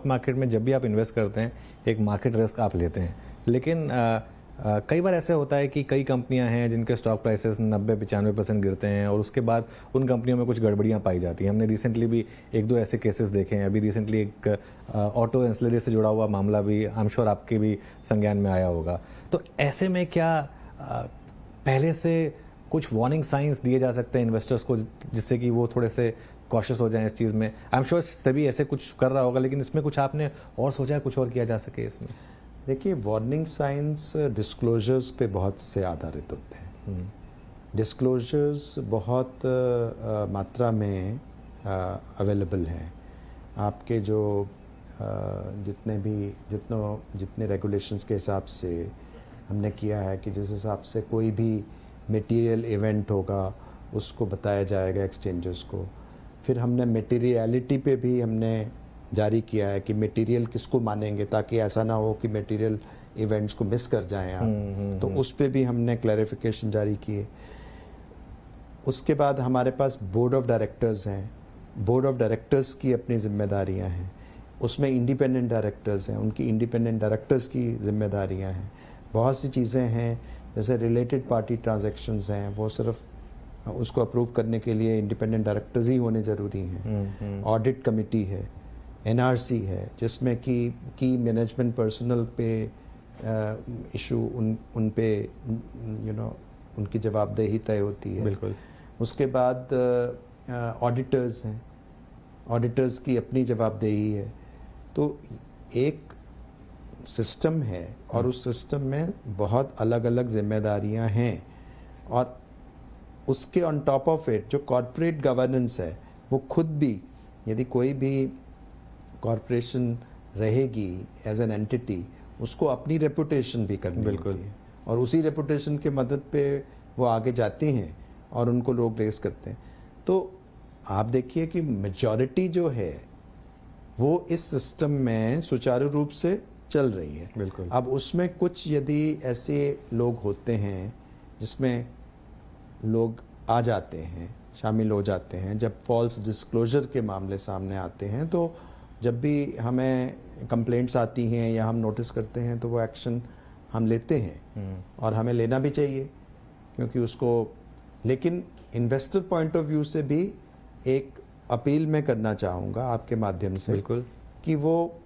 Market में जब भी आप इन्वेस्ट करते हैं एक मार्केट रिस्क आप लेते हैं, लेकिन कई बार ऐसे होता है कि कई कंपनियां हैं जिनके स्टॉक प्राइसेस 90-95% गिरते हैं और उसके बाद उन कंपनियों में कुछ गड़बड़ियां पाई जाती हैं। हमने रिसेंटली भी एक दो ऐसे केसेस देखे हैं। अभी रिसेंटली एक ऑटो एंसिलरी से जुड़ा हुआ मामला भी आई एम श्योर आपके भी संज्ञान में आया होगा। तो ऐसे में क्या पहले से कुछ वार्निंग साइंस दिए जा सकते हैं इन्वेस्टर्स को, जिससे कि वो थोड़े से कॉशियस हो जाएं इस चीज़ में? आई एम श्योर सभी ऐसे कुछ कर रहा होगा, लेकिन इसमें कुछ आपने और सोचा है, कुछ और किया जा सके इसमें? देखिए, वार्निंग साइंस डिस्क्लोजर्स पे बहुत से आधारित होते हैं। डिस्क्लोजर्स बहुत मात्रा में अवेलेबल हैं। आपके जो जितने रेगुलेशंस के हिसाब से हमने किया है कि जिस हिसाब से कोई भी मटेरियल इवेंट होगा उसको बताया जाएगा एक्सचेंजेस को। फिर हमने मटेरियलिटी पे भी हमने जारी किया है कि मटेरियल किसको मानेंगे, ताकि ऐसा ना हो कि मटेरियल इवेंट्स को मिस कर जाएं आप। तो उस पे भी हमने क्लैरिफिकेशन जारी किए। उसके बाद हमारे पास बोर्ड ऑफ डायरेक्टर्स हैं। बोर्ड ऑफ डायरेक्टर्स की अपनी जिम्मेदारियां हैं, उसमें इंडिपेंडेंट डायरेक्टर्स हैं, उनकी इंडिपेंडेंट डायरेक्टर्स की जिम्मेदारियां हैं। बहुत सी चीज़ें हैं जैसे रिलेटेड पार्टी ट्रांजैक्शंस हैं, वो सिर्फ उसको अप्रूव करने के लिए इंडिपेंडेंट डायरेक्टर्स ही होने ज़रूरी हैं। ऑडिट कमेटी है, एनआरसी है, जिसमें की मैनेजमेंट पर्सनल पे इशू उन पे उनकी जवाबदेही तय होती है। बिल्कुल। उसके बाद ऑडिटर्स हैं, ऑडिटर्स की अपनी जवाबदेही है। तो एक सिस्टम है और उस सिस्टम में बहुत अलग अलग जिम्मेदारियां हैं, और उसके ऑन टॉप ऑफ इट जो कॉरपोरेट गवर्नेंस है, वो खुद भी, यदि कोई भी कॉरपोरेशन रहेगी एज एन एंटिटी, उसको अपनी रेपुटेशन भी करनी होती है, और उसी रेपुटेशन के मदद पे वो आगे जाती हैं और उनको लोग रेस करते हैं। तो आप देखिए कि मेजॉरिटी जो है वो इस सिस्टम में सुचारू रूप से चल रही है। बिल्कुल। अब उसमें कुछ यदि ऐसे लोग होते हैं जिसमें लोग आ जाते हैं, शामिल हो जाते हैं, जब फॉल्स डिस्क्लोजर के मामले सामने आते हैं, तो जब भी हमें कंप्लेंट्स आती हैं या हम नोटिस करते हैं तो वो एक्शन हम लेते हैं, और हमें लेना भी चाहिए, क्योंकि उसको, लेकिन इन्वेस्टर पॉइंट ऑफ व्यू से भी एक अपील मैं करना चाहूँगा आपके माध्यम से, बिल्कुल, कि वो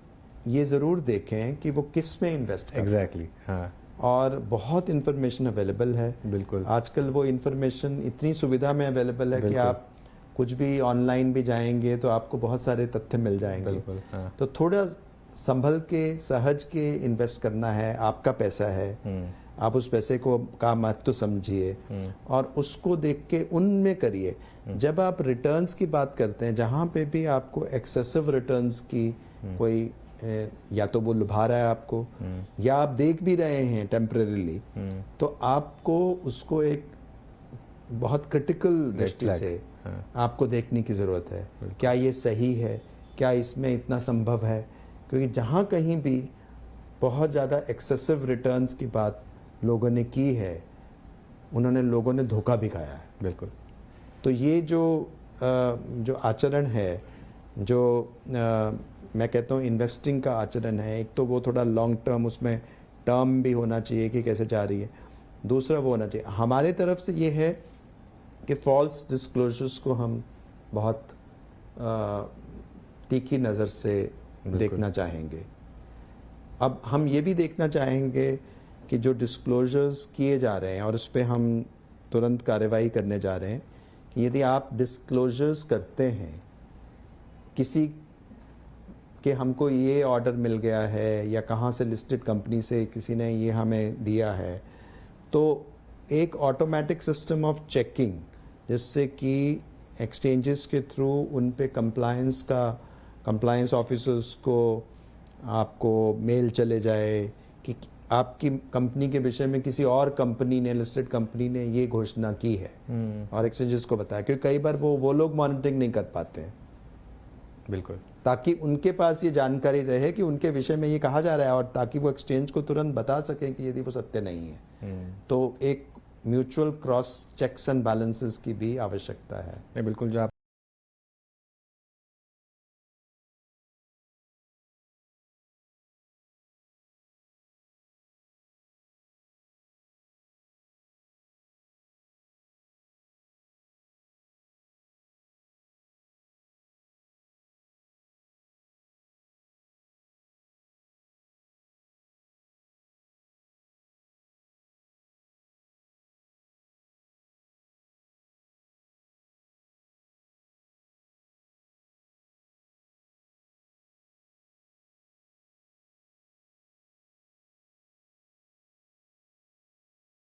ये ज़रूर देखें कि वो किस में इन्वेस्ट करें। एग्जैक्टली, हाँ। और बहुत इन्फॉर्मेशन अवेलेबल है। बिल्कुल। आजकल वो इन्फॉर्मेशन इतनी सुविधा में अवेलेबल है कि आप कुछ भी ऑनलाइन भी जाएंगे तो आपको बहुत सारे तथ्य मिल जाएंगे। बिल्कुल, हाँ। तो थोड़ा संभल के, सहज के इन्वेस्ट करना है। आपका पैसा है, आप उस पैसे को का महत्व समझिए और उसको देख के उनमें करिए। जब आप रिटर्न्स की बात करते हैं, जहाँ पे भी आपको एक्सेसिव रिटर्न्स की कोई या तो वो लुभा रहा है आपको, या आप देख भी रहे हैं टेम्परेरीली, तो आपको उसको एक बहुत क्रिटिकल दृष्टि से आपको देखने की ज़रूरत है। क्या ये सही है, क्या इसमें इतना संभव है? क्योंकि जहाँ कहीं भी बहुत ज़्यादा एक्सेसिव रिटर्न्स की बात लोगों ने की है, उन्होंने लोगों ने धोखा भी खाया है। बिल्कुल। तो ये जो आचरण है, जो मैं कहता हूँ इन्वेस्टिंग का आचरण है, एक तो वो थोड़ा लॉन्ग टर्म, उसमें टर्म भी होना चाहिए कि कैसे जा रही है, दूसरा वो होना चाहिए। हमारे तरफ से ये है कि फॉल्स डिस्क्लोजर्स को हम बहुत तीखी नज़र से देखना चाहेंगे। अब हम ये भी देखना चाहेंगे कि जो डिस्क्लोजर्स किए जा रहे हैं, और उस पर हम तुरंत कार्रवाई करने जा रहे हैं, कि यदि आप डिस्क्लोजर्स करते हैं किसी कि हमको ये ऑर्डर मिल गया है या कहाँ से लिस्टेड कंपनी से किसी ने ये हमें दिया है, तो एक ऑटोमेटिक सिस्टम ऑफ चेकिंग, जिससे कि एक्सचेंजेस के थ्रू उन पे कंप्लायंस ऑफिसर्स को आपको मेल चले जाए कि आपकी कंपनी के विषय में किसी और कंपनी ने, लिस्टेड कंपनी ने ये घोषणा की है, और एक्सचेंजेस को बताया। क्योंकि कई बार वो लोग मॉनिटरिंग नहीं कर पाते हैं। बिल्कुल। ताकि उनके पास ये जानकारी रहे कि उनके विषय में ये कहा जा रहा है, और ताकि वो एक्सचेंज को तुरंत बता सकें कि यदि वो सत्य नहीं है। तो एक mutual cross checks and balances की भी आवश्यकता है। बिल्कुल, जो आप